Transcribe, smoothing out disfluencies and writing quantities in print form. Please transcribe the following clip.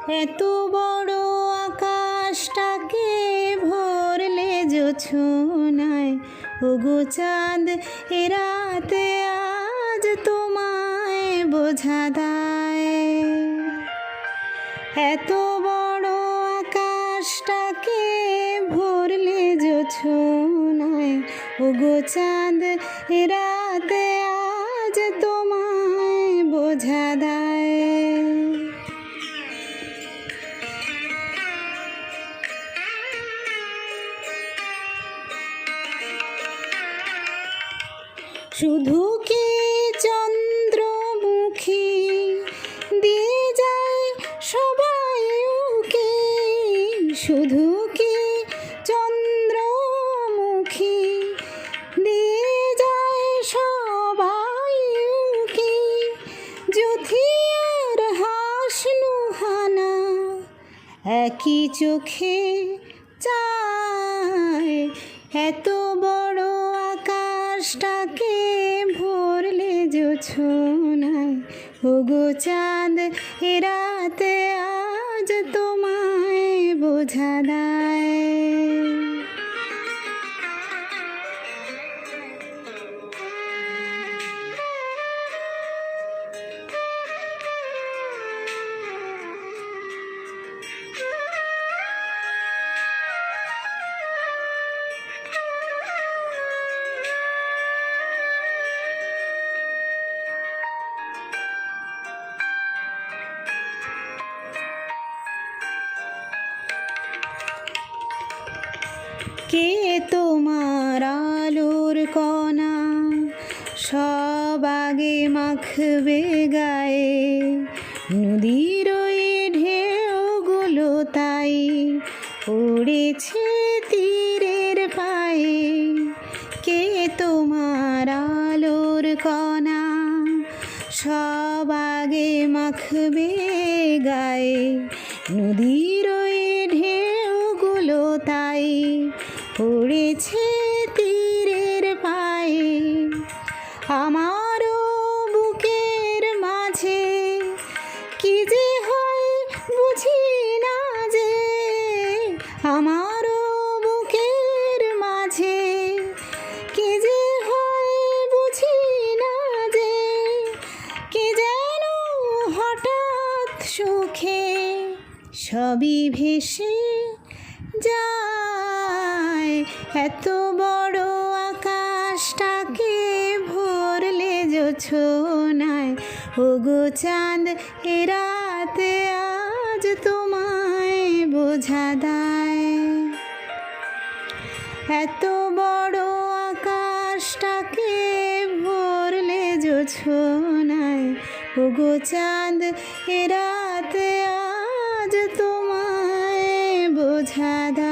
এত বড় আকাশটাকে ভরলে জোছনায়, ওগো চাঁদ এ রাতে আজ তোমায় বোঝা দায়। এত বড় আকাশটাকে ভরলে জোছনায়, ওগো চাঁদ এ রাতে আজ তোমায় বোঝা দায়। শুধু কি চন্দ্রমুখী দিয়ে যায় সবাই উকি, শুধু কি চন্দ্রমুখী দিয়ে যায় সবাই উকি, যুথিয়ার হাসনুহানা একই চোখে চায়। এত বড় আকাশটাকে ভরলে জোছনায়, ওগো চাঁদ এ রাতে আজ তোমায় বোঝা দায়। কে তোমার আলোর কণা সব আগে মাখবে গায়ে, নদীর ওই ঢেউগুলো তাই পড়েছে তীরের পায়ে। কে তোমার আলোর কণা সব আগে মাখবে গায়ে, নদীর ওই ঢেউগুলো তাই পড়েছে তীরের পায়ে। আমারও বুকের মাঝে কি যে হয় বুঝি না যে, আমারও বুকের মাঝে কি যে হয় বুঝি না যে, কি যেন হঠাৎ সুখে সবই ভেসে যায়। এত বড় আকাশটাকে ভরলে জোছনায়, ওগো চাঁদ এ রাতে আজ তোমায় বোঝা দায়। এত বড় আকাশটাকে ভরলে জোছনায়, ওগো চাঁদ এ রাতে আজ তোমায় বোঝা দায়।